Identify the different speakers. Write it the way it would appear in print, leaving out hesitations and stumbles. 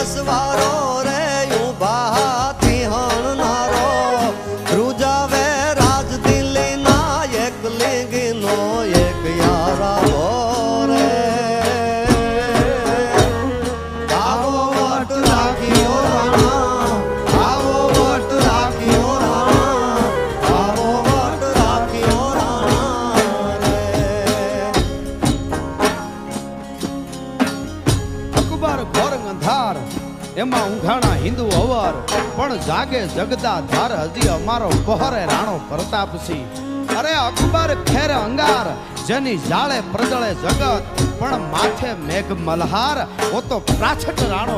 Speaker 1: દેશવારો રે ઉભા તિહણનારો ધ્રુજાવે રાજ દિલ્હીના એક લીંગનો એક યારાવો રે આવો વટ રાખ્યો રાણા આવો વટ રાખ્યો રાણા આવો વટ રાખ્યો રાણા રે
Speaker 2: અકબર ઘોર અંધાર એમાં ઊંઘાણા હિન્દુ અવર પણ જાગે જગદા ધાર હજી અમારો પહોરે રાણો પ્રતાપસિંહ અરે અકબર ખેર અંગાર જેની જાળે પ્રજળે જગત પણ માથે મેઘ મલ્હાર ઓ તો પ્રાછટ રાણો